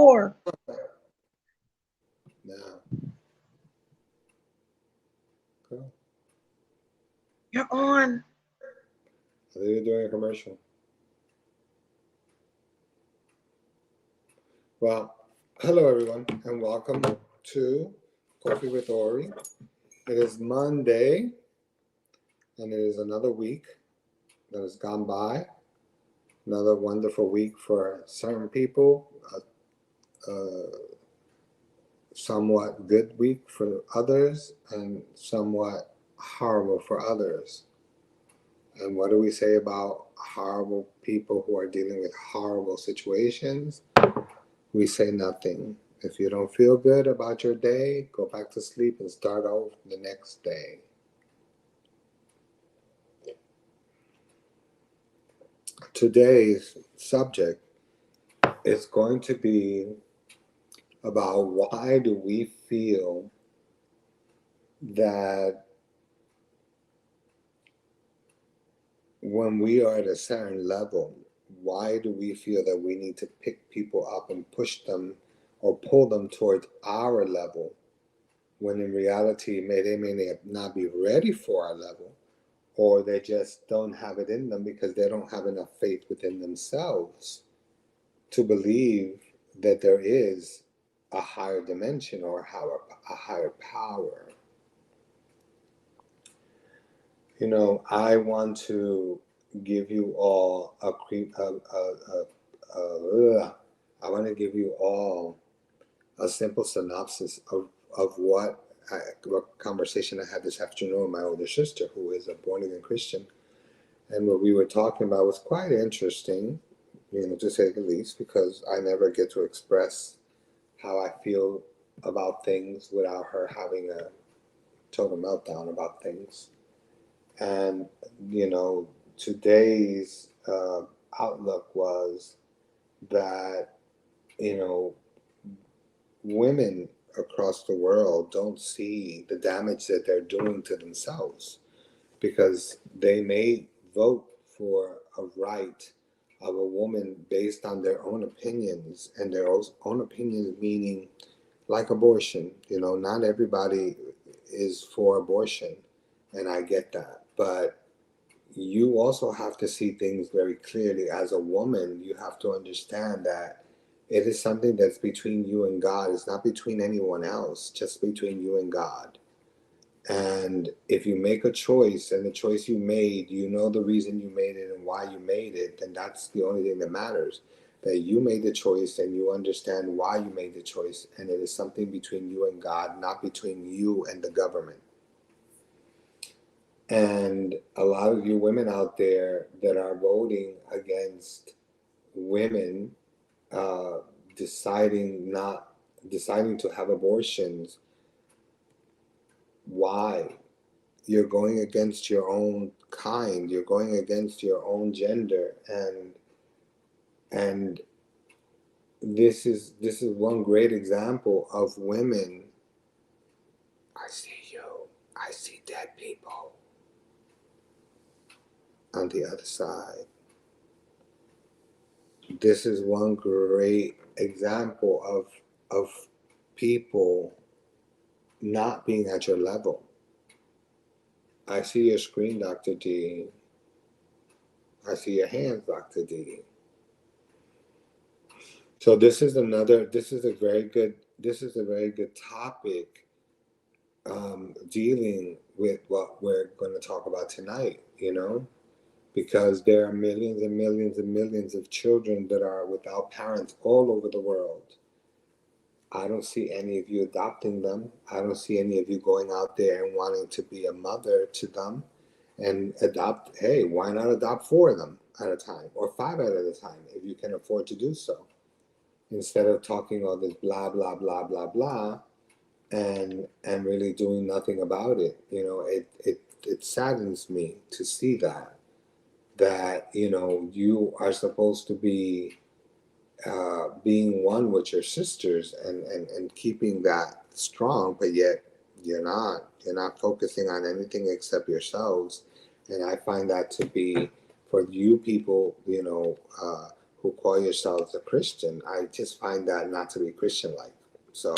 4. Now, go. You're on. I think you're doing a commercial. Well, hello everyone, and welcome to Coffee with Ori. It is Monday, and it is another week that has gone by. Another wonderful week for certain people, somewhat good week for others, and somewhat horrible for others. And what do we say about horrible people who are dealing with horrible situations? We say nothing. If you don't feel good about your day, go back to sleep and start over the next day. Today's subject is going to be about why do we feel that when we are at a certain level, why do we feel that we need to pick people up and push them or pull them towards our level, when in reality they may not be ready for our level, or they just don't have it in them because they don't have enough faith within themselves to believe that there is a higher dimension or a higher power. You know, I want to give you all I want to give you all a simple synopsis of what conversation I had this afternoon with my older sister, who is a born again Christian. And what we were talking about was quite interesting, to say the least, because I never get to express how I feel about things without her having a total meltdown about things. And, today's outlook was that, women across the world don't see the damage that they're doing to themselves, because they may vote for a right of a woman based on their own opinions, and their own opinions meaning like abortion. Not everybody is for abortion, and I get that, but you also have to see things very clearly. As a woman, you have to understand that it is something that's between you and God. It's not between anyone else, just between you and God. And if you make a choice, and the choice you made, the reason you made it and why you made it, then that's the only thing that matters. That you made the choice and you understand why you made the choice, and it is something between you and God, not between you and the government. And a lot of you women out there that are voting against women deciding to have abortions, why? You're going against your own kind. You're going against your own gender, and this is one great example of women. I see you. I see dead people on the other side. This is one great example of people not being at your level. I see your screen, Dr. D. I see your hands, Dr. D. So this is a very good topic, dealing with what we're going to talk about tonight, because there are millions and millions and millions of children that are without parents all over the world. I don't see any of you adopting them. I don't see any of you going out there and wanting to be a mother to them and adopt. Hey, why not adopt 4 of them at a time, or 5 at a time if you can afford to do so, instead of talking all this blah blah blah blah blah and really doing nothing about it. It saddens me to see that you are supposed to be being one with your sisters and keeping that strong, but yet you're not focusing on anything except yourselves. And I find that to be, for you people, who call yourselves a Christian. I just find that not to be Christian-like. So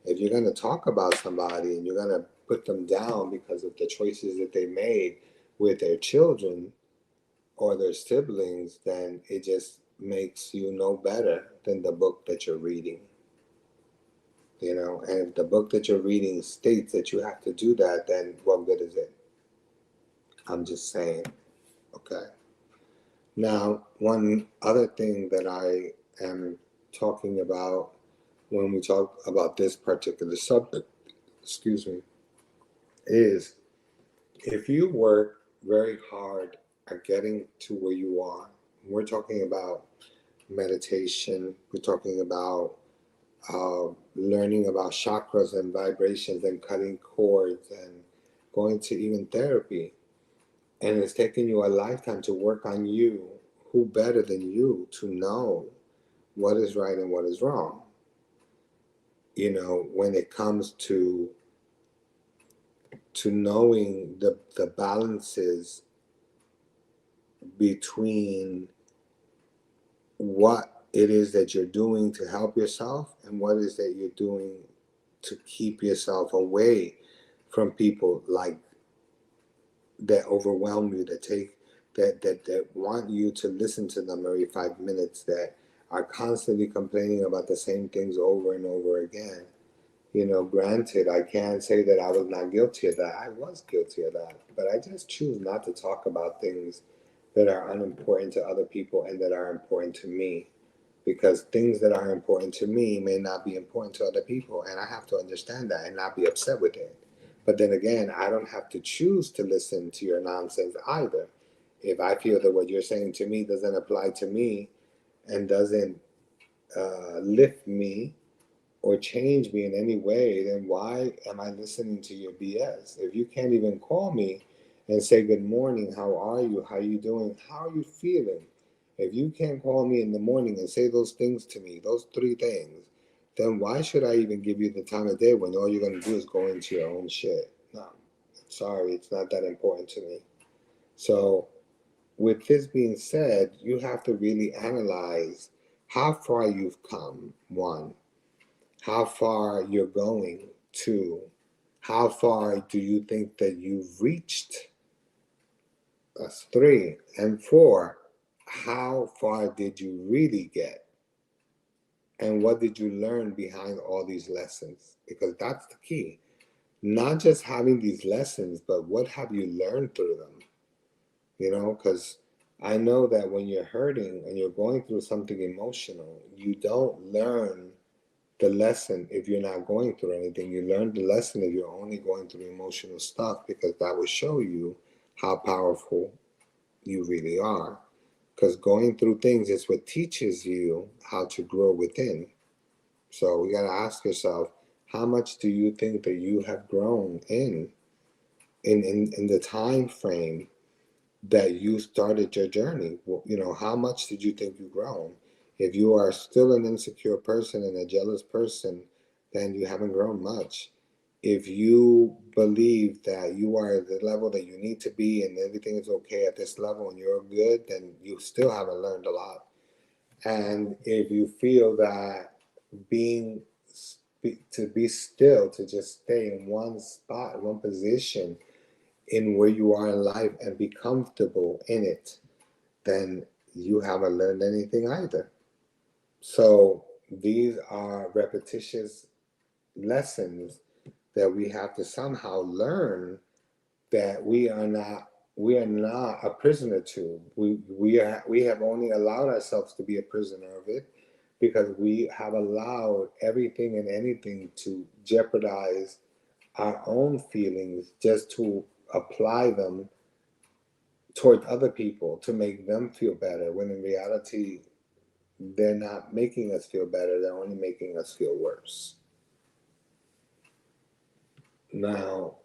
if you're going to talk about somebody and you're going to put them down because of the choices that they made with their children or their siblings, then it just makes you no better than the book that you're reading. You know, and if the book that you're reading states that you have to do that, then what good is it? I'm just saying. Okay. Now, one other thing that I am talking about when we talk about this particular subject, excuse me, is if you work very hard at getting to where you are, we're talking about meditation, we're talking about learning about chakras and vibrations and cutting cords and going to even therapy. And it's taken you a lifetime to work on you. Who better than you to know what is right and what is wrong? You know, when it comes to knowing the balances between what it is that you're doing to help yourself and what it is that you're doing to keep yourself away from people like that overwhelm you, that take that want you to listen to them every 5 minutes, that are constantly complaining about the same things over and over again. You know, granted, I can't say that I was not guilty of that. I was guilty of that, but I just choose not to talk about things that are unimportant to other people and that are important to me, because things that are important to me may not be important to other people, and I have to understand that and not be upset with it. But then again, I don't have to choose to listen to your nonsense either. If I feel that what you're saying to me doesn't apply to me and doesn't lift me or change me in any way, then why am I listening to your BS? If you can't even call me and say good morning, how are you, how are you doing, how are you feeling? If you can't call me in the morning and say those things to me, those three things, then why should I even give you the time of day when all you're going to do is go into your own shit? No, sorry, it's not that important to me. So, with this being said, you have to really analyze how far you've come, one, how far you're going, two, how far do you think that you've reached, that's three, and four, how far did you really get, and what did you learn behind all these lessons? Because that's the key. Not just having these lessons, but what have you learned through them? You know, because I know that when you're hurting and you're going through something emotional, you don't learn the lesson if you're not going through anything. You learn the lesson if you're only going through emotional stuff, because that will show you how powerful you really are. Because going through things is what teaches you how to grow within. So you got to ask yourself, how much do you think that you have grown in the time frame that you started your journey? Well, you know, how much did you think you've grown? If you are still an insecure person and a jealous person, then you haven't grown much. If you believe that you are at the level that you need to be and everything is okay at this level and you're good, then you still haven't learned a lot. And if you feel that being to be still, to just stay in one spot, one position in where you are in life and be comfortable in it, then you haven't learned anything either. So these are repetitious lessons that we have to somehow learn, that we are not a prisoner to. We have only allowed ourselves to be a prisoner of it because we have allowed everything and anything to jeopardize our own feelings just to apply them toward other people to make them feel better, when in reality they're not making us feel better, they're only making us feel worse. Now,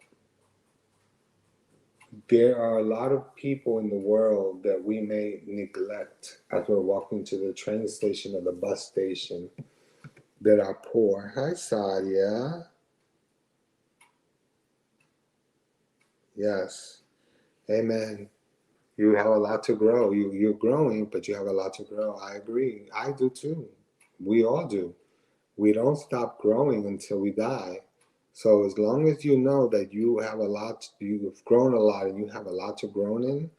there are a lot of people in the world that we may neglect as we're walking to the train station or the bus station that are poor. Hi, Sadia. Yes. Amen. You have a lot to grow. You're growing, but you have a lot to grow. I agree. I do too. We all do. We don't stop growing until we die. So as long as you know that you have a lot, you've grown a lot, and you have a lot to grow in,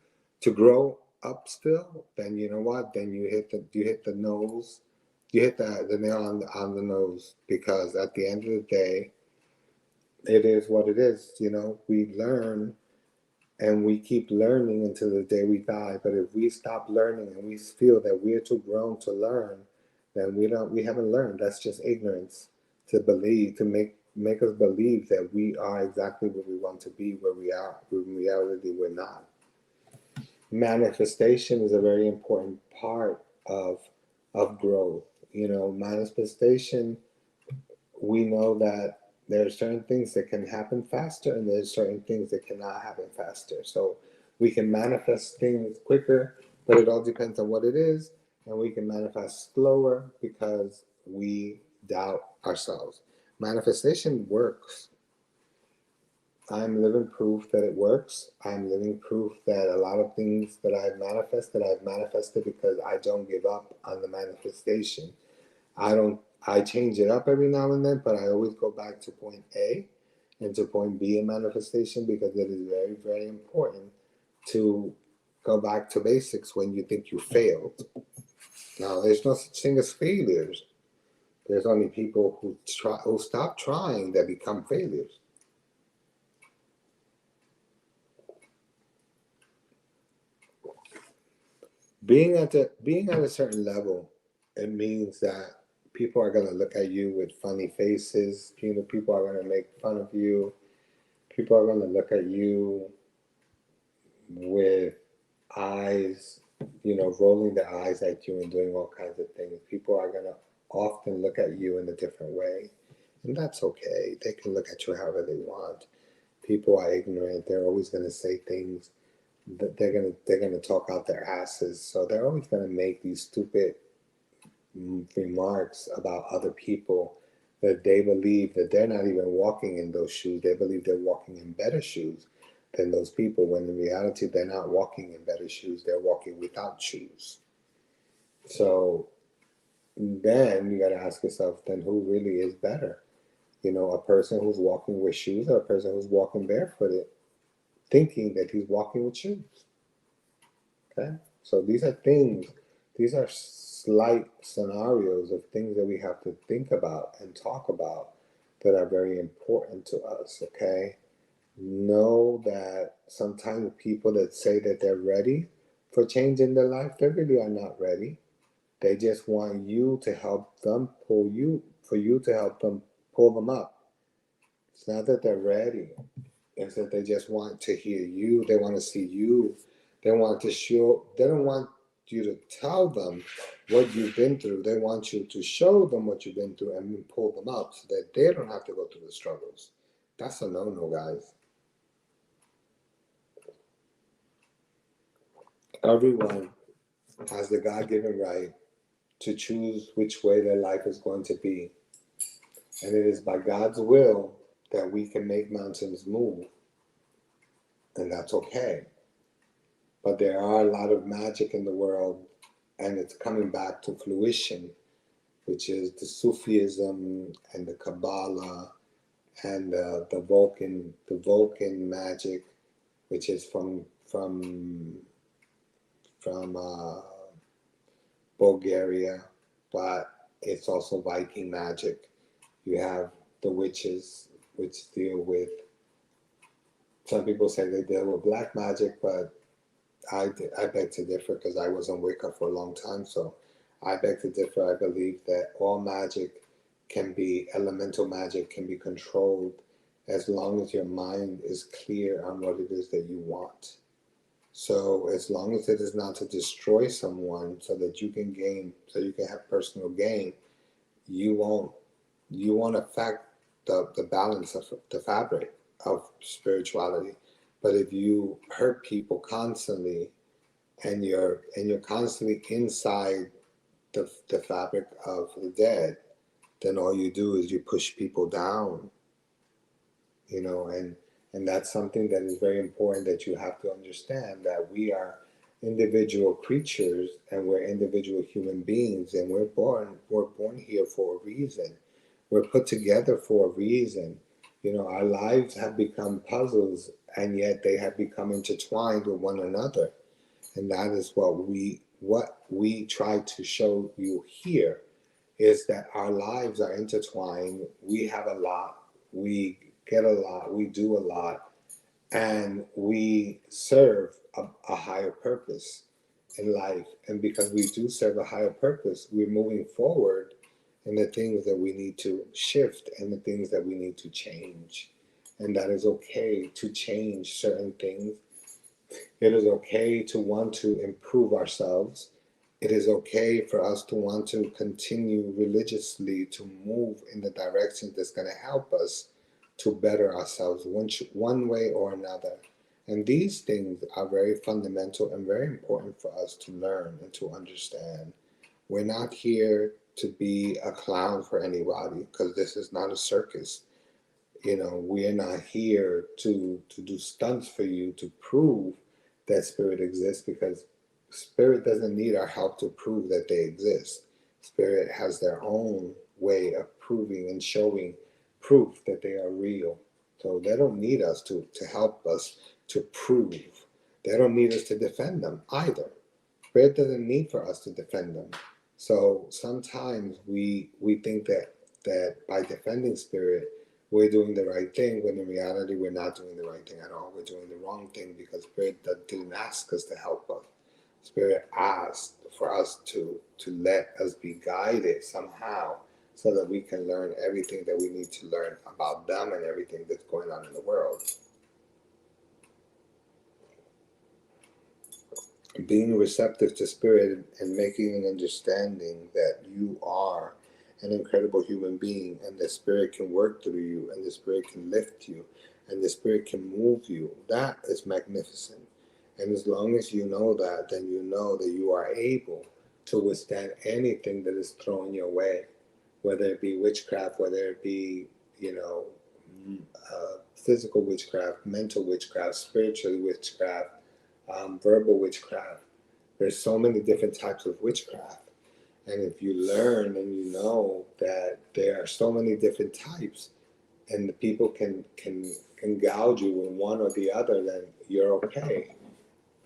to grow up still, then you know what? Then you hit the nose, you hit the nail on the nose, because at the end of the day, it is what it is. You know, we learn and we keep learning until the day we die. But if we stop learning and we feel that we're too grown to learn, then we haven't learned. That's just ignorance to believe, to make us believe that we are exactly where we want to be, where we are. When in reality, we're not. Manifestation is a very important part of growth. You know, manifestation, we know that there are certain things that can happen faster and there's certain things that cannot happen faster. So we can manifest things quicker, but it all depends on what it is. And we can manifest slower because we doubt ourselves. Manifestation works. I'm living proof that it works. I'm living proof that a lot of things that I've manifested because I don't give up on the manifestation. I don't. I change it up every now and then, but I always go back to point A and to point B in manifestation, because it is very, very important to go back to basics when you think you failed. Now, there's no such thing as failures. There's only people who stop trying that become failures. Being at a certain level, it means that people are gonna look at you with funny faces. You know, people are gonna make fun of you. People are gonna look at you with eyes, you know, rolling their eyes at you and doing all kinds of things. People are going to often look at you in a different way. And that's okay. They can look at you however they want. People are ignorant. They're always going to say things that they're going to talk out their asses. So they're always going to make these stupid remarks about other people that they believe that they're not even walking in those shoes. They believe they're walking in better shoes than those people, when in reality they're not walking in better shoes. They're walking without shoes. So then you got to ask yourself, then who really is better? You know, a person who's walking with shoes, or a person who's walking barefooted, thinking that he's walking with shoes. Okay, so these are slight scenarios of things that we have to think about and talk about that are very important to us. Okay, know that sometimes people that say that they're ready for change in their life, they really are not ready. They just want you to help them pull you, for you to help them pull them up. It's not that they're ready. It's that they just want to hear you. They want to see you. They want to show. They don't want you to tell them what you've been through. They want you to show them what you've been through and pull them up so that they don't have to go through the struggles. That's a no-no, guys. Everyone has the God-given right to choose which way their life is going to be. And it is by God's will that we can make mountains move. And that's okay. But there are a lot of magic in the world, and it's coming back to fruition, which is the Sufism and the Kabbalah and the Vulcan magic, which is from Bulgaria, but it's also Viking magic. You have the witches, which deal with, some people say they deal with black magic, but I beg to differ, because I was on Wicca for a long time. So I beg to differ. I believe that all magic can be, elemental magic can be controlled, as long as your mind is clear on what it is that you want. So as long as it is not to destroy someone so that you can gain, so you can have personal gain, you won't you won't affect the balance of the fabric of spirituality. But if you hurt people constantly, and you're constantly inside the fabric of the dead, then all you do is you push people down, you know. And that's something that is very important, that you have to understand, that we are individual creatures and we're individual human beings, and we're born here for a reason. We're put together for a reason. You know, our lives have become puzzles, and yet they have become intertwined with one another. And that is what we try to show you here, is that our lives are intertwined. We have a lot, we get a lot, we do a lot, and we serve a higher purpose in life. And because we do serve a higher purpose, we're moving forward in the things that we need to shift and the things that we need to change. And that is okay to change certain things. It is okay to want to improve ourselves. It is okay for us to want to continue religiously to move in the direction that's going to help us to better ourselves one way or another. And these things are very fundamental and very important for us to learn and to understand. We're not here to be a clown for anybody, because this is not a circus. You know, we are not here to do stunts for you to prove that spirit exists, because spirit doesn't need our help to prove that they exist. Spirit has their own way of proving and showing proof that they are real. So they don't need us to help us to prove. They don't need us to defend them either. Spirit doesn't need for us to defend them. So sometimes we think that by defending spirit, we're doing the right thing, when in reality we're not doing the right thing at all. We're doing the wrong thing, because spirit didn't ask us to help us. Spirit asked for us to let us be guided somehow, so that we can learn everything that we need to learn about them and everything that's going on in the world. Being receptive to spirit and making an understanding that you are an incredible human being, and the spirit can work through you, and the spirit can lift you, and the spirit can move you, that is magnificent. And as long as you know that, then you know that you are able to withstand anything that is thrown your way, whether it be witchcraft, whether it be, you know, physical witchcraft, mental witchcraft, spiritual witchcraft, verbal witchcraft. There's so many different types of witchcraft. And if you learn and you know that there are so many different types, and the people can gouge you in one or the other, then you're okay.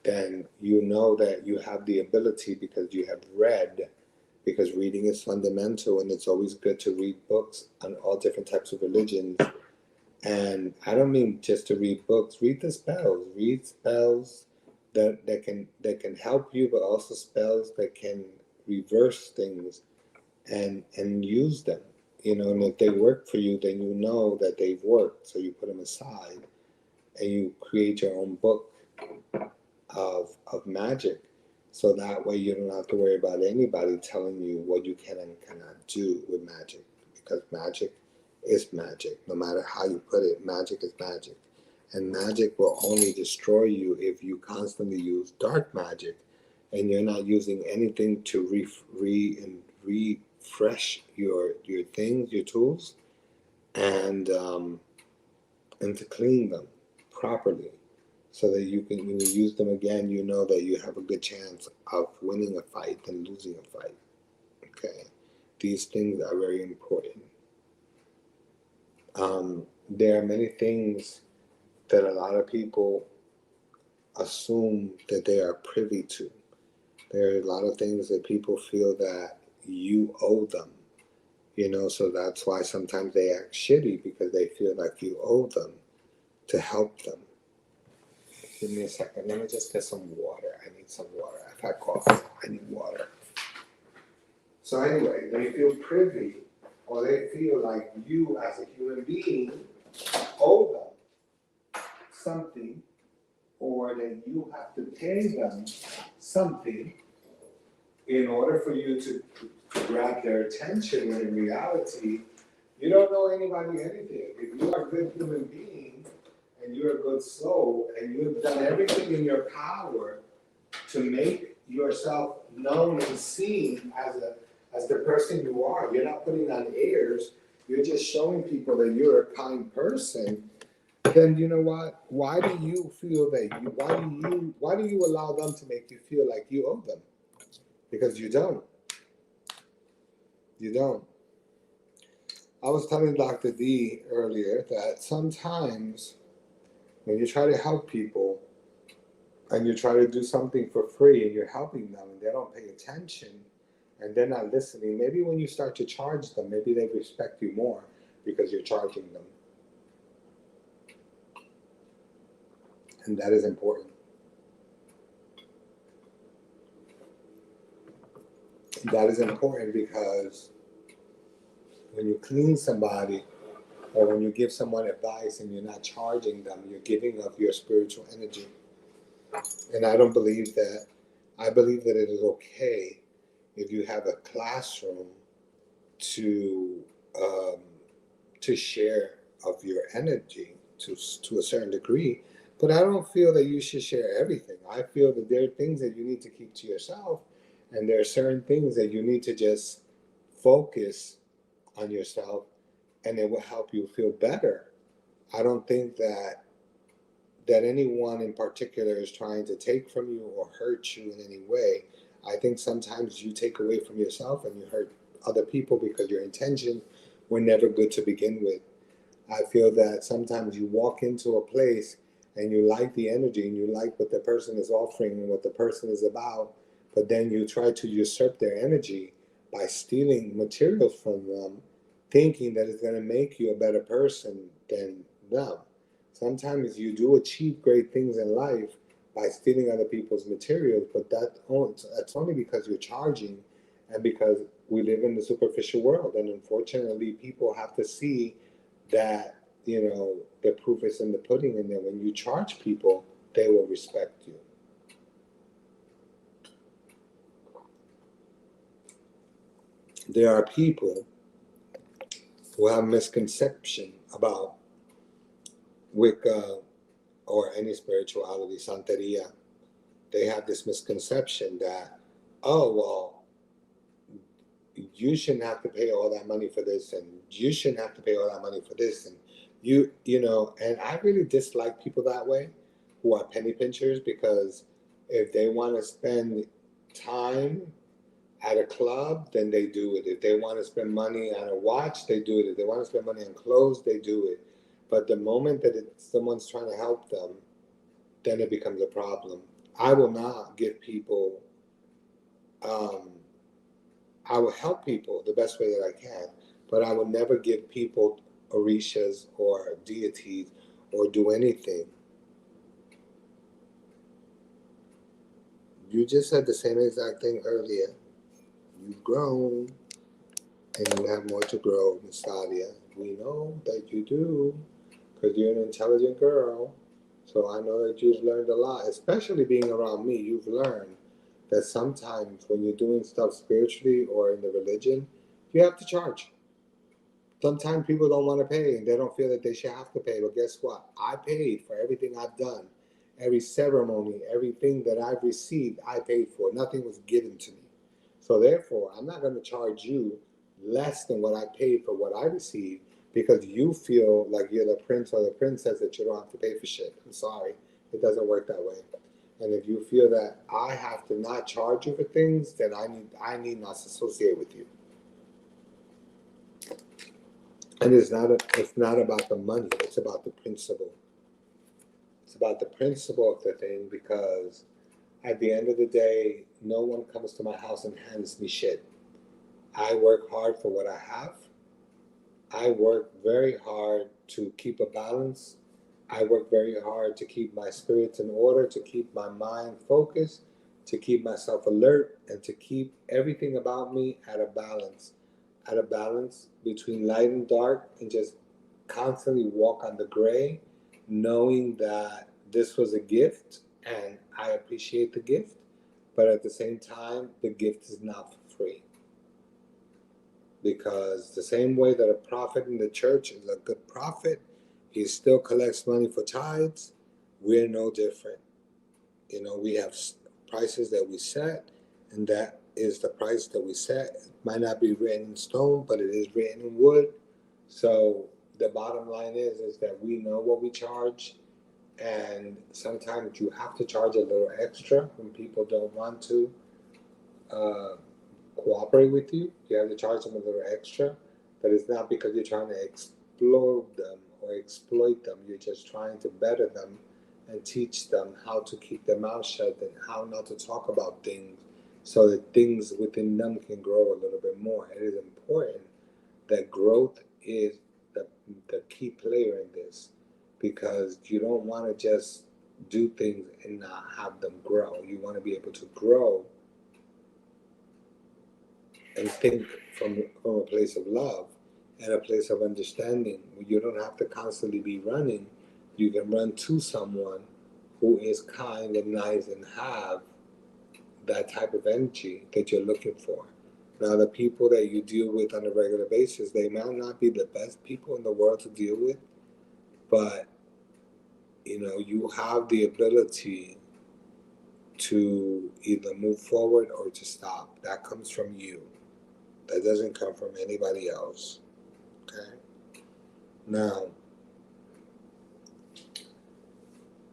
Then you know that you have the ability, because you have read, because reading is fundamental, and it's always good to read books on all different types of religions. And I don't mean just to read books. Read the spells. Read spells that can help you, but also spells that can reverse things, and use them. You know, and if they work for you, then you know that they've worked. So you put them aside, and you create your own book of magic. So that way you don't have to worry about anybody telling you what you can and cannot do with magic, because magic is magic. No matter how you put it, magic is magic. And magic will only destroy you if you constantly use dark magic, and you're not using anything to refresh your things, your tools, and to clean them properly, so that you can, when you use them again, you know that you have a good chance of winning a fight than losing a fight. Okay, these things are very important. There are many things that a lot of people assume that they are privy to. There are a lot of things that people feel that you owe them, you know, so that's why sometimes they act shitty, because they feel like you owe them to help them. Give me a second. Let me just get some water. I need some water. I've had coffee. I need water. So anyway, they feel privy, or they feel like you as a human being owe them something, or that you have to pay them something in order for you to grab their attention, when in reality, you don't owe anybody anything. If you are a good human being, and you're a good soul, and you've done everything in your power to make yourself known and seen as the person you are, you're not putting on airs, you're just showing people that you're a kind person, then you know what? Why do you feel that why do you allow them to make you feel like you owe them? Because you don't. You don't. I was telling Dr. D earlier that sometimes when you try to help people and you try to do something for free and you're helping them and they don't pay attention and they're not listening, maybe when you start to charge them, maybe they respect you more because you're charging them. And that is important. That is important because when you clean somebody or when you give someone advice and you're not charging them, you're giving of your spiritual energy. And I don't believe that. I believe that it is okay if you have a classroom to um, to share of your energy to a certain degree. But I don't feel that you should share everything. I feel that there are things that you need to keep to yourself, and there are certain things that you need to just focus on yourself, and it will help you feel better. I don't think that anyone in particular is trying to take from you or hurt you in any way. I think sometimes you take away from yourself and you hurt other people because your intentions were never good to begin with. I feel that sometimes you walk into a place and you like the energy and you like what the person is offering and what the person is about, but then you try to usurp their energy by stealing materials from them, thinking that it's going to make you a better person than them. Sometimes you do achieve great things in life by stealing other people's materials, but that's only because you're charging and because we live in the superficial world. And unfortunately, people have to see that the proof is in the pudding, and then when you charge people, they will respect you. There are people who have misconception about Wicca or any spirituality, Santeria. They have this misconception that, oh well, you shouldn't have to pay all that money for this, and you shouldn't have to pay all that money for this, and and I really dislike people that way, who are penny pinchers, because if they want to spend time at a club, then they do it. If they want to spend money on a watch, they do it. If they want to spend money on clothes, they do it. But the moment that someone's trying to help them, then it becomes a problem. I will not give people um, I will help people the best way that I can, but I will never give people orishas or deities or do anything. You just said the same exact thing earlier. You've grown and you have more to grow, Miss Sadia. We know that you do because you're an intelligent girl. So I know that you've learned a lot, especially being around me. You've learned that sometimes when you're doing stuff spiritually or in the religion, you have to charge. Sometimes people don't want to pay and they don't feel that they should have to pay. But guess what? I paid for everything I've done. Every ceremony, everything that I've received, I paid for. Nothing was given to me. So therefore, I'm not going to charge you less than what I paid for what I received because you feel like you're the prince or the princess that you don't have to pay for shit. I'm sorry. It doesn't work that way. And if you feel that I have to not charge you for things, then I need not associate with you. And it's not about the money, it's about the principle. It's about the principle of the thing because at the end of the day, no one comes to my house and hands me shit. I work hard for what I have. I work very hard to keep a balance. I work very hard to keep my spirits in order, to keep my mind focused, to keep myself alert, and to keep everything about me at a balance between light and dark, and just constantly walk on the gray, knowing that this was a gift and I appreciate the gift, but at the same time, the gift is not for free. Because the same way that a prophet in the church is a good prophet, he still collects money for tithes. We're no different. We have prices that we set, and that is the price that we set. It might not be written in stone, but it is written in wood. So the bottom line is that we know what we charge, and sometimes you have to charge a little extra when people don't want to uh, cooperate with you. You have to charge them a little extra, but it's not because you're trying to explode them or exploit them. You're just trying to better them and teach them how to keep their mouth shut and how not to talk about things so that things within them can grow a little bit more. It is important that growth is the, the key player in this, because you don't want to just do things and not have them grow. You want to be able to grow and think from a place of love and a place of understanding. You don't have to constantly be running. You can run to someone who is kind and nice and have that type of energy that you're looking for. Now, the people that you deal with on a regular basis, they might not be the best people in the world to deal with, but you have the ability to either move forward or to stop. That comes from you. That doesn't come from anybody else. Okay. Now,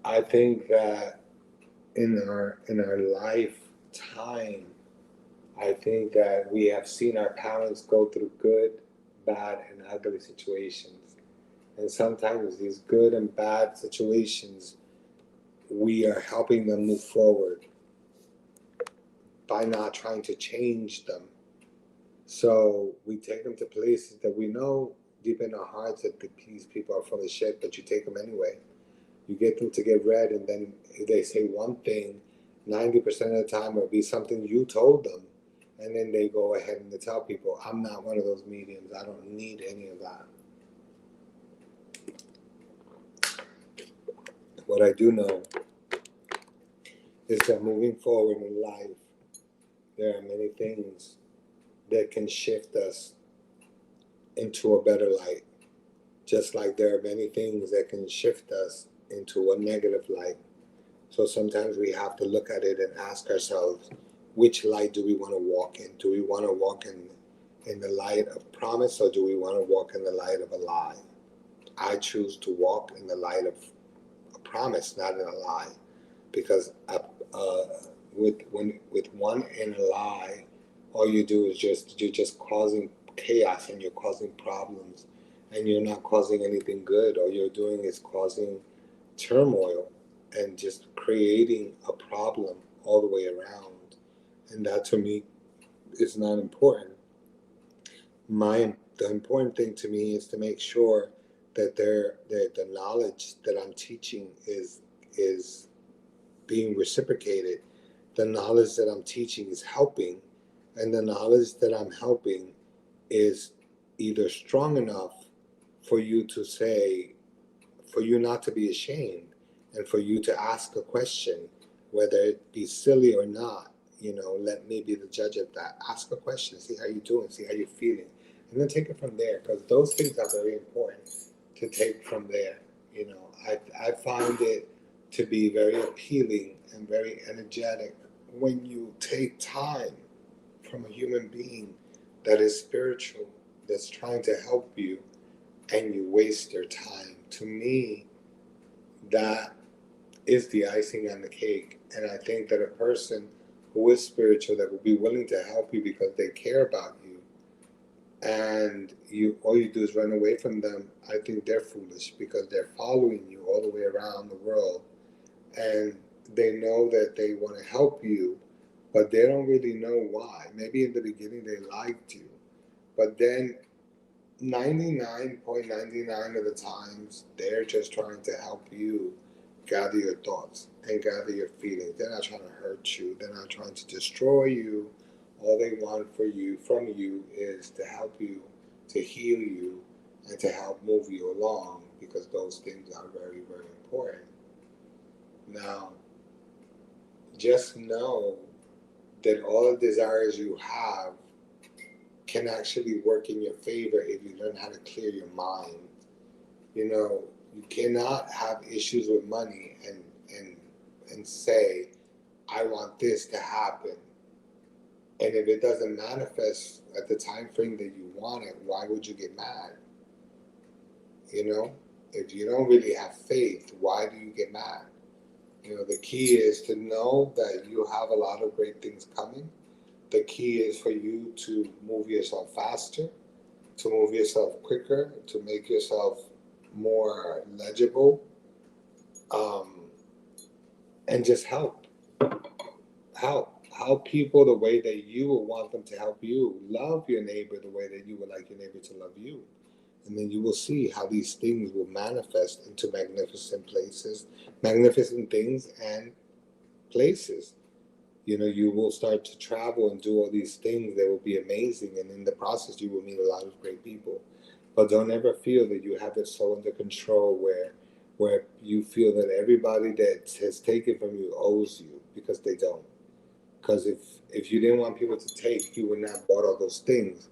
I think that in our lifetime, I think that we have seen our parents go through good, bad, and ugly situations. And sometimes these good and bad situations, we are helping them move forward by not trying to change them. So we take them to places that we know deep in our hearts that these people are full of shit, but you take them anyway. You get them to get read, and then they say one thing, 90% of the time it'll be something you told them. And then they go ahead and they tell people, I'm not one of those mediums. I don't need any of that. What I do know is that moving forward in life, there are many things that can shift us into a better light. Just like there are many things that can shift us into a negative light. So sometimes we have to look at it and ask ourselves, which light do we want to walk in? Do we want to walk in the light of promise, or do we want to walk in the light of a lie? I choose to walk in the light of a promise, not in a lie, because with one in a lie, all you do is you're just causing chaos and you're causing problems, and you're not causing anything good. All you're doing is causing turmoil and just creating a problem all the way around. And that to me is not important. The important thing to me is to make sure that the knowledge that I'm teaching is being reciprocated. The knowledge that I'm teaching is helping, and the knowledge that I'm helping is either strong enough for you to say, for you not to be ashamed, and for you to ask a question, whether it be silly or not. Let me be the judge of that. Ask a question, see how you're doing, see how you're feeling, and then take it from there, because those things are very important to take from there. I find it to be very appealing and very energetic when you take time from a human being that is spiritual, that's trying to help you, and you waste their time. To me, that is the icing on the cake. And I think that a person who is spiritual, that will be willing to help you because they care about you, and all you do is run away from them, I think they're foolish, because they're following you all the way around the world, and they know that they want to help you, but they don't really know why. Maybe in the beginning they liked you, but then 99.99 of the times they're just trying to help you gather your thoughts and gather your feelings. They're not trying to hurt you, they're not trying to destroy you. All they want from you is to help you, to heal you, and to help move you along, because those things are very, very important. Now, just know that all the desires you have can actually work in your favor if you learn how to clear your mind. You cannot have issues with money and say, I want this to happen. And if it doesn't manifest at the time frame that you want it, why would you get mad? You know, if you don't really have faith, why do you get mad? The key is to know that you have a lot of great things coming. The key is for you to move yourself faster, to move yourself quicker, to make yourself more legible, um, and just help people the way that you would want them to help you. Love your neighbor the way that you would like your neighbor to love you. And then you will see how these things will manifest into magnificent places, magnificent things and places. You will start to travel and do all these things that will be amazing, and in the process you will meet a lot of great people. But don't ever feel that you have it so under control where you feel that everybody that has taken from you owes you, because they don't. Because if you didn't want people to take, you would not bought all those things.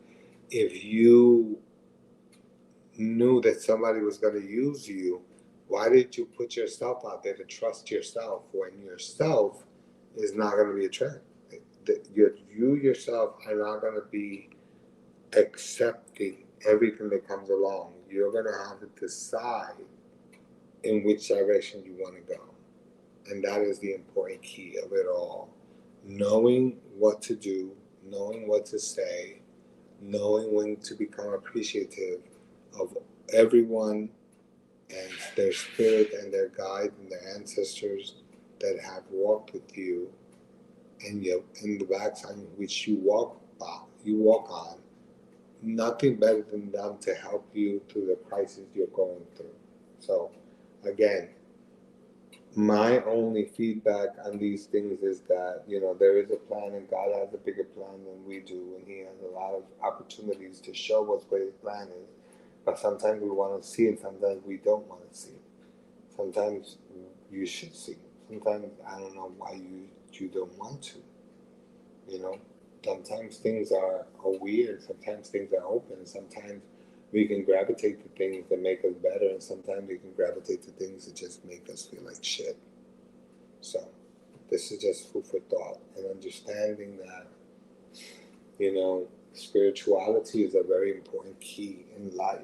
If you knew that somebody was going to use you, why did you put yourself out there to trust yourself when yourself is not going to be a trend? You yourself are not going to be accepting everything that comes along. You're going to have to decide in which direction you want to go. And that is the important key of it all. Knowing what to do, knowing what to say, knowing when to become appreciative of everyone and their spirit and their guide and their ancestors that have walked with you, and you in the backside which you walk on. Nothing better than them to help you through the crisis you're going through. So, again, my only feedback on these things is that there is a plan, and God has a bigger plan than we do, and He has a lot of opportunities to show us what His plan is. But sometimes we want to see, and sometimes we don't want to see. Sometimes you should see. Sometimes I don't know why you don't want to. You know, sometimes things are weird. Sometimes things are open. Sometimes we can gravitate to things that make us better, and sometimes we can gravitate to things that just make us feel like shit. So, this is just food for thought, and understanding that spirituality is a very important key in life,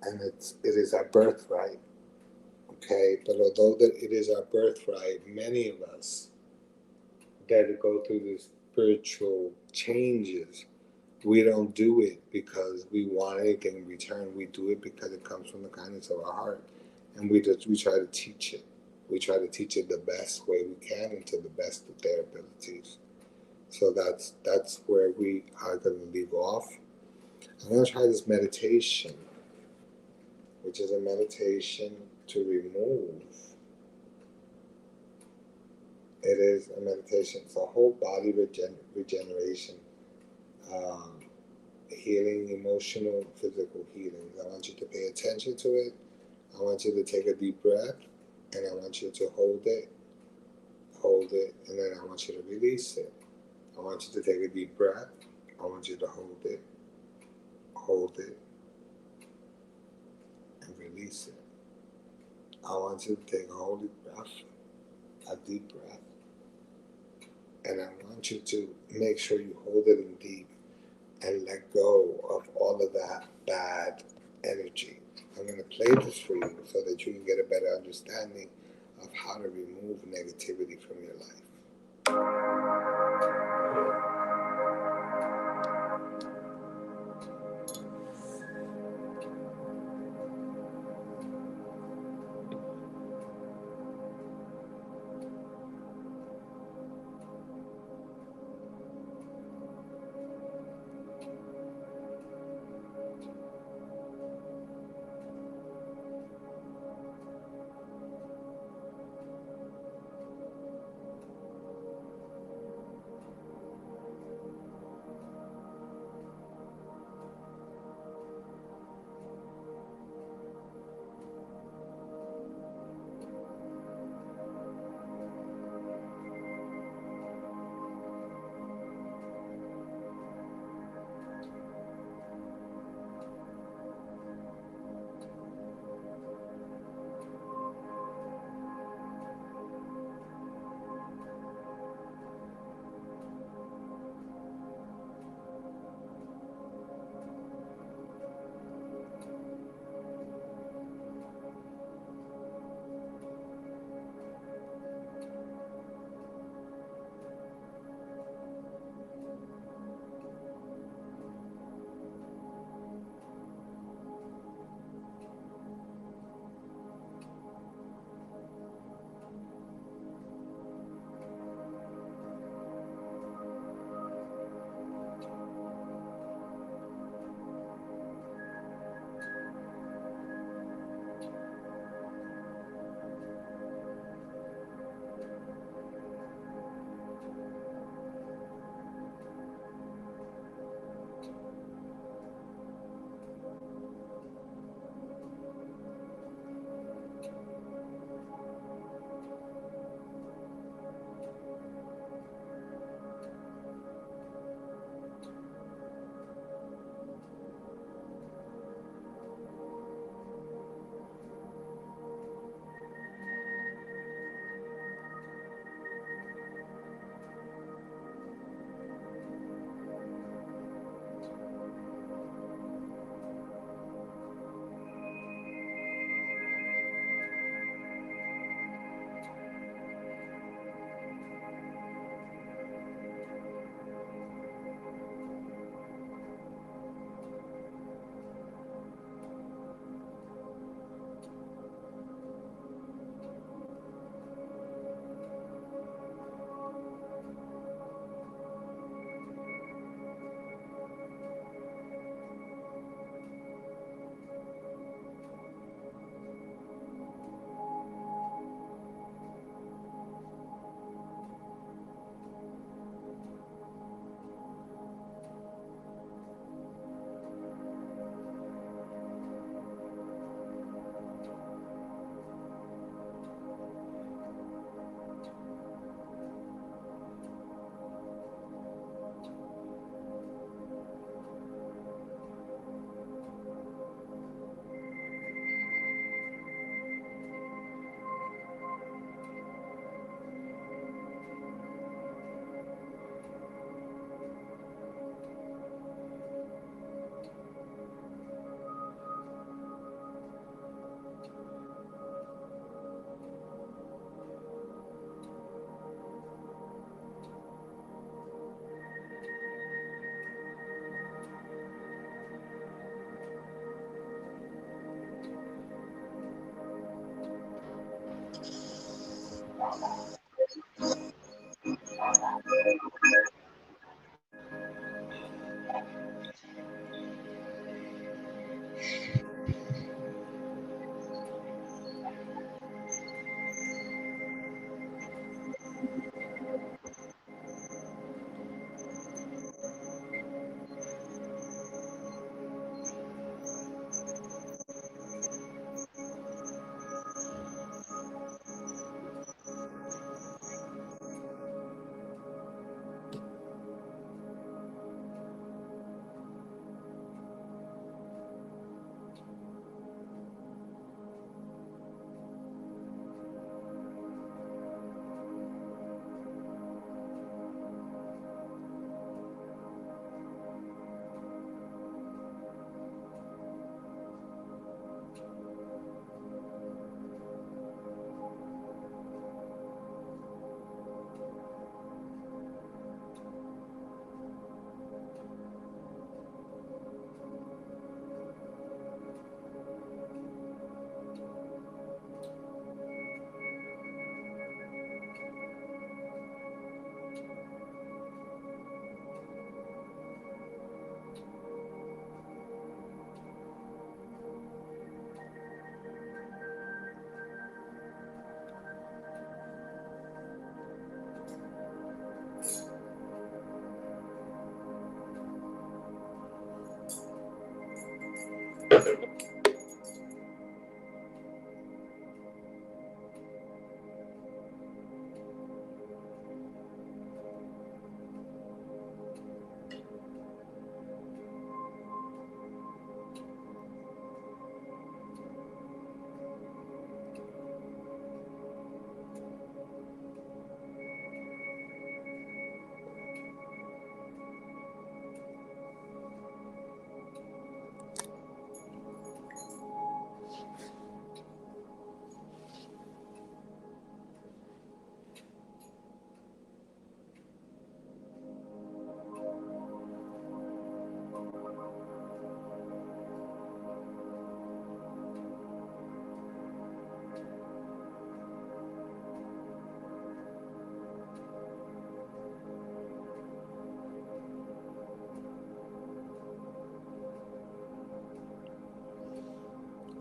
and it is our birthright. Okay, but although that it is our birthright, many of us that go through these spiritual changes, we don't do it because we want anything in return. We do it because it comes from the kindness of our heart, and we try to teach it. We try to teach it the best way we can and to the best of their abilities. So that's where we are going to leave off. I'm going to try this meditation, which is a meditation to remove. It is a meditation. It's a whole body regeneration. Um, Healing, emotional, physical healing. I want you to pay attention to it. I want you to take a deep breath, and I want you to hold it, and then I want you to release it. I want you to take a deep breath. I want you to hold it, and release it. I want you to take a whole deep breath, and I want you to make sure you hold it in deep and let go of all of that bad energy. I'm going to play this for you so that you can get a better understanding of how to remove negativity from your life.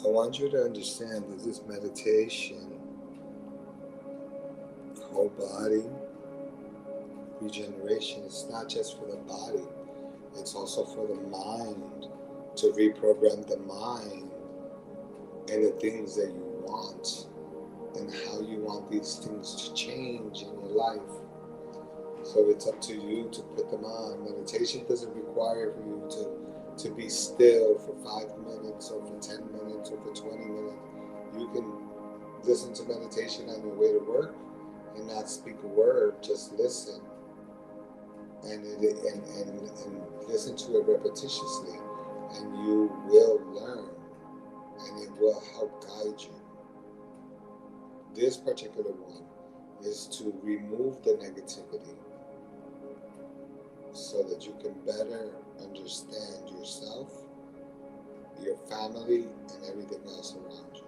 I want you to understand that this meditation, whole body regeneration, is not just for the body, it's also for the mind, to reprogram the mind and the things that you want and how you want these things to change in your life. So it's up to you to put them on. Meditation doesn't require for you to be still for 5 minutes or for 10 minutes or for 20 minutes. You can listen to meditation on your way to work and not speak a word, just listen. And listen to it repetitiously, and you will learn, and it will help guide you. This particular one is to remove the negativity so that you can better understand yourself, your family, and everything else around you.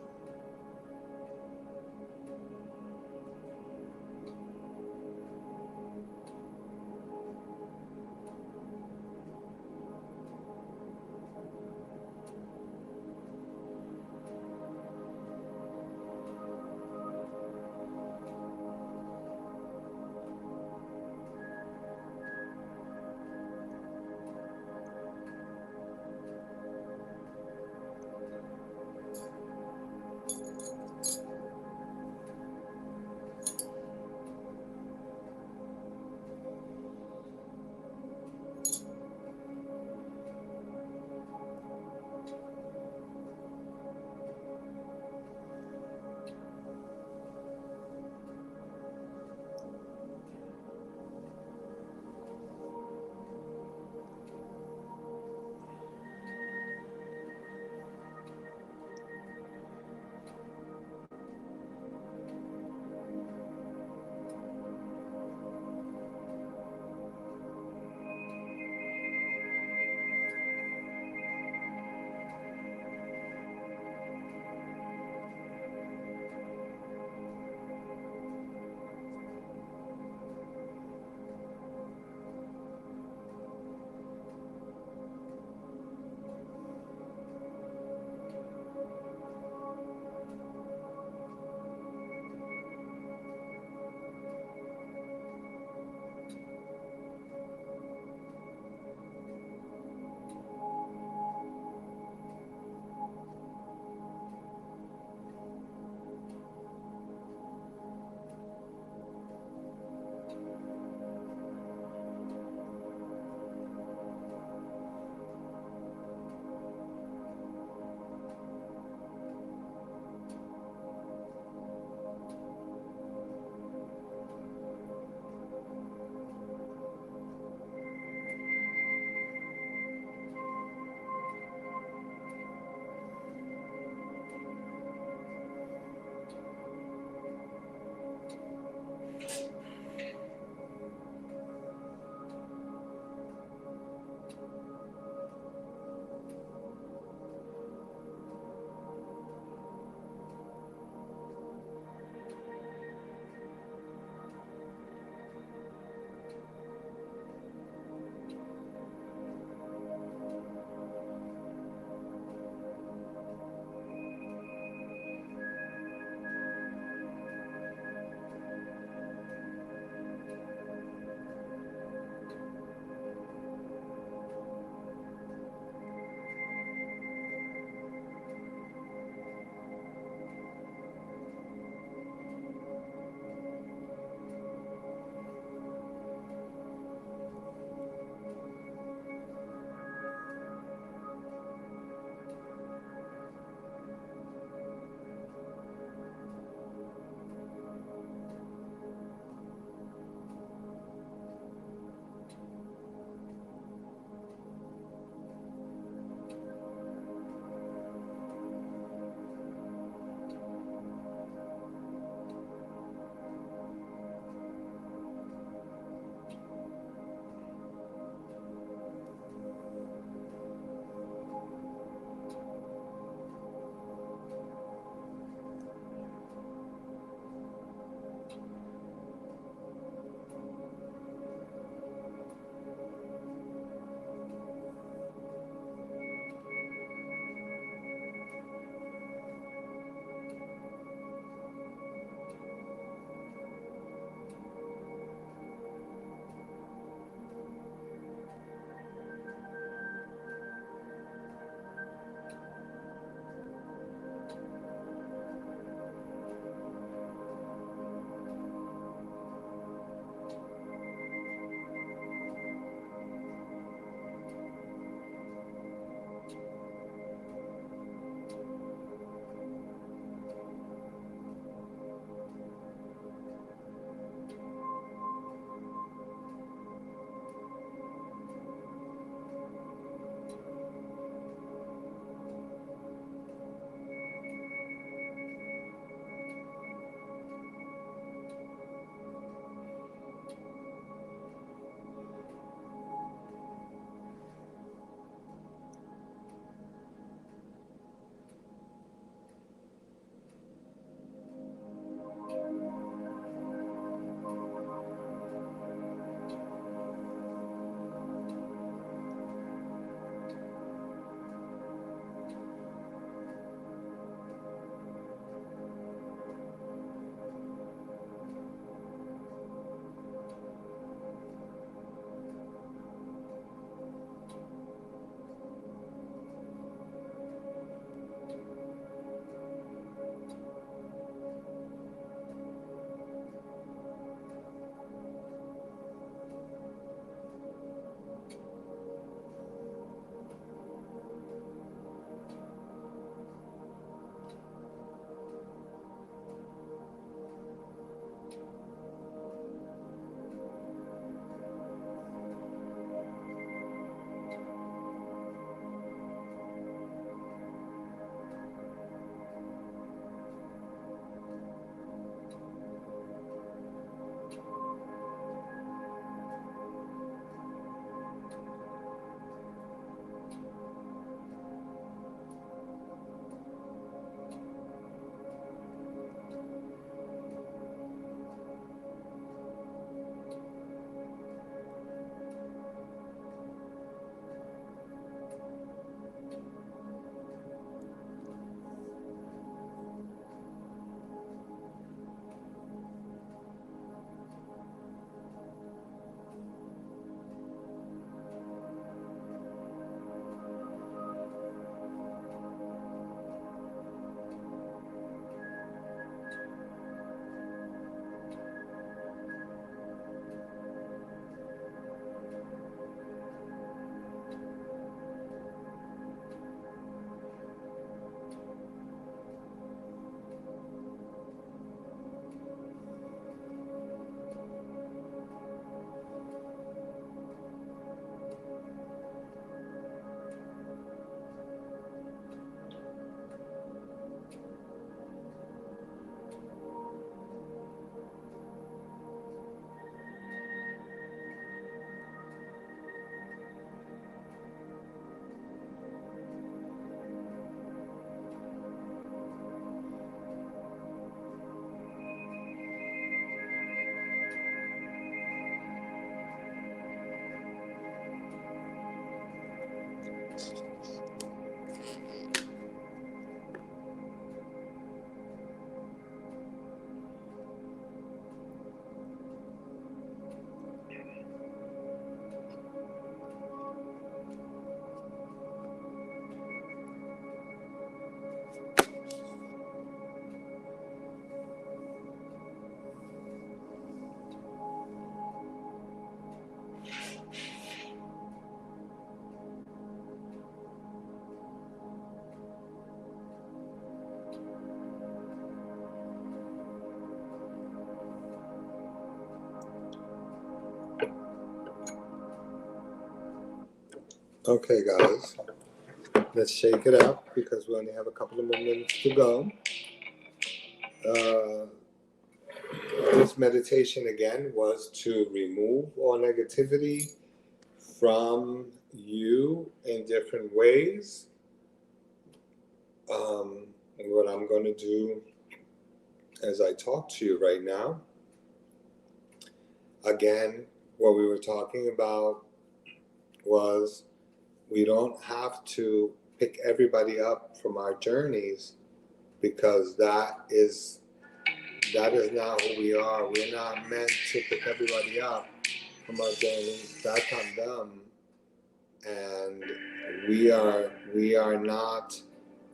Okay, guys, let's shake it up because we only have a couple of more minutes to go. Uh, this meditation again was to remove all negativity from you in different ways. And what I'm going to do as I talk to you right now, again, what we were talking about was we don't have to pick everybody up from our journeys because that is not who we are. We're not meant to pick everybody up from our journeys. That's on them. And we are not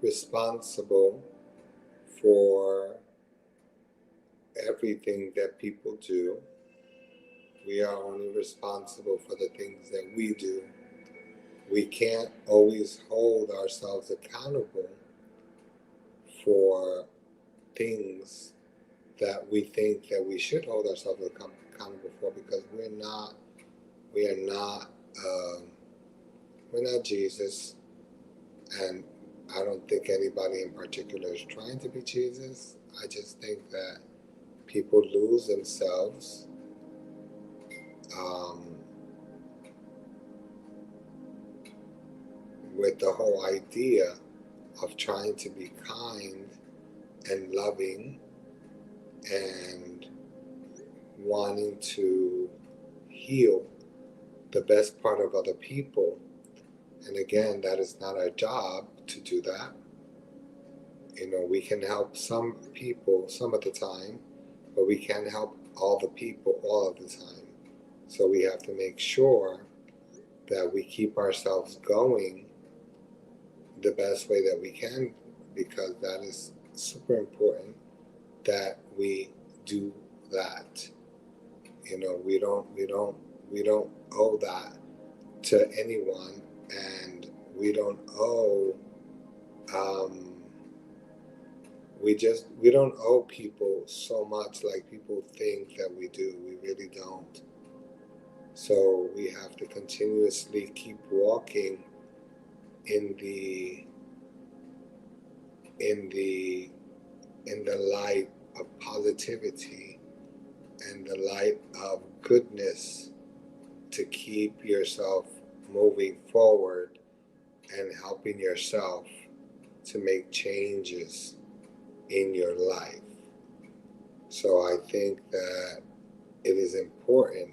responsible for everything that people do. We are only responsible for the things that we do. We can't always hold ourselves accountable for things that we think that we should hold ourselves accountable for because we are not um, we're not Jesus, and I don't think anybody in particular is trying to be Jesus. I just think that people lose themselves um, with the whole idea of trying to be kind and loving and wanting to heal the best part of other people. And again, that is not our job to do that. You know, we can help some people some of the time, but we can't help all the people all of the time. So we have to make sure that we keep ourselves going the best way that we can because that is super important that we do that. You know, we don't owe that to anyone, and we don't owe um, we don't owe people so much like people think that we do. We really don't. So we have to continuously keep walking in the in the in the light of positivity and the light of goodness to keep yourself moving forward and helping yourself to make changes in your life. So I think that it is important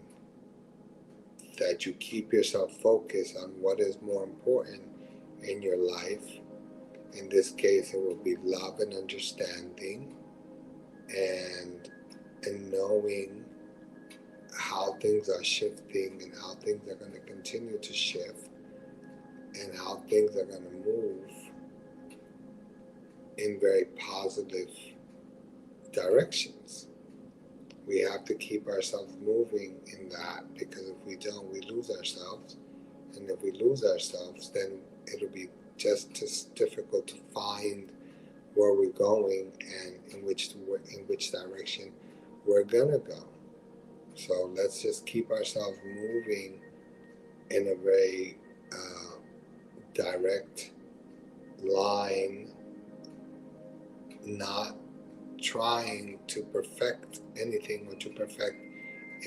that you keep yourself focused on what is more important in your life. In this case, it will be love and understanding and knowing how things are shifting and how things are going to continue to shift and how things are going to move in very positive directions. We have to keep ourselves moving in that because if we don't, we lose ourselves. And if we lose ourselves, then it'll be just as difficult to find where we're going and in which direction we're gonna go. So let's just keep ourselves moving in a very direct line, not trying to perfect anything or to perfect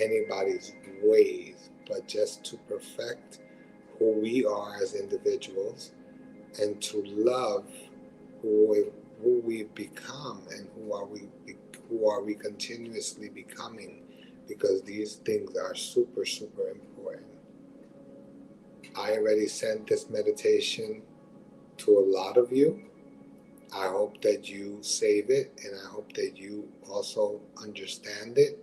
anybody's ways, but just to perfect who we are as individuals and to love who we've become and who are we continuously becoming because these things are super super important. I already sent this meditation to a lot of you. I hope that you save it and I hope that you also understand it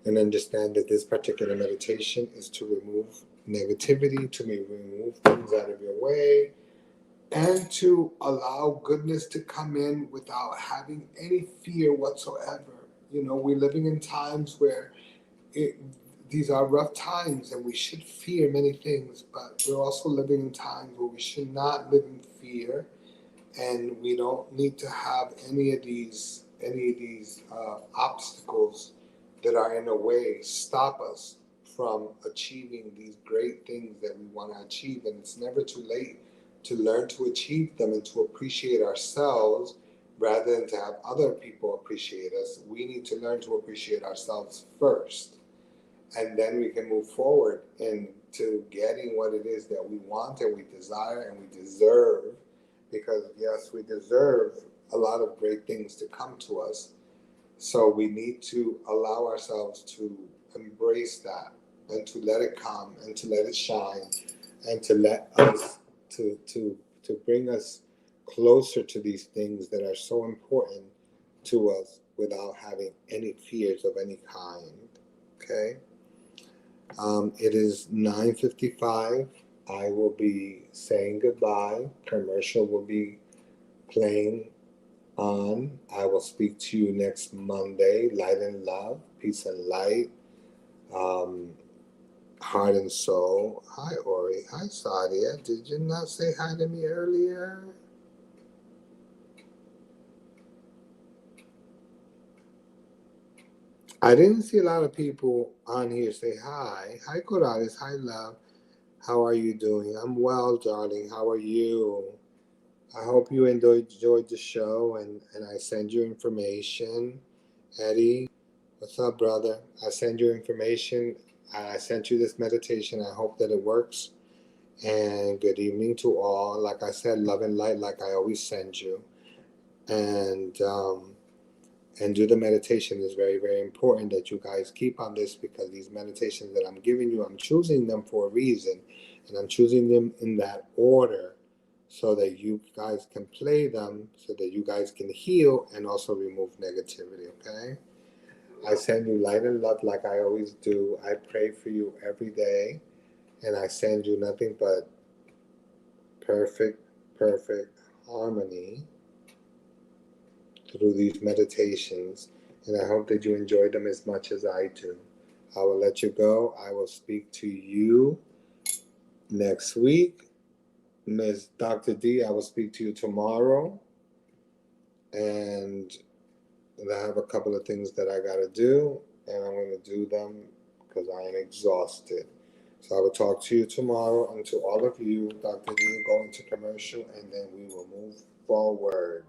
and understand that this particular meditation is to remove negativity, to remove things out of your way, and to allow goodness to come in without having any fear whatsoever. You know, we're living in times where it, these are rough times and we should fear many things, but we're also living in times where we should not live in fear and we don't need to have any of these obstacles that are in a way stop us from achieving these great things that we want to achieve. And it's never too late to learn to achieve them and to appreciate ourselves rather than to have other people appreciate us. We need to learn to appreciate ourselves first. And then we can move forward into getting what it is that we want and we desire and we deserve. Because, yes, we deserve a lot of great things to come to us. So we need to allow ourselves to embrace that and to let it come and to let it shine and to let us to bring us closer to these things that are so important to us without having any fears of any kind. Okay. It is 9:55. I will be saying goodbye. Commercial will be playing on. I will speak to you next Monday. Light and love, peace and light, um, heart and soul. Hi, Ori. Hi, Sadia. Did you not say hi to me earlier? I didn't see a lot of people on here say hi. Hi, Coralis. Hi, love. How are you doing? I'm well, darling. How are you? I hope you enjoyed the show and I send you information. Eddie, what's up, brother? I send you information. I sent you this meditation. I hope that it works. And good evening to all. Like I said, love and light, like I always send you. And and do the meditation is very, very important that you guys keep on this because these meditations that I'm giving you, I'm choosing them for a reason, and I'm choosing them in that order so that you guys can play them, so that you guys can heal and also remove negativity. Okay. I send you light and love like I always do. I pray for you every day, and I send you nothing but perfect, perfect harmony through these meditations. And I hope that you enjoy them as much as I do. I will let you go. I will speak to you next week. Ms. Dr. D, I will speak to you tomorrow. And I have a couple of things that I got to do, and I'm going to do them because I am exhausted. So I will talk to you tomorrow, and to all of you, Dr. D, go into commercial, and then we will move forward.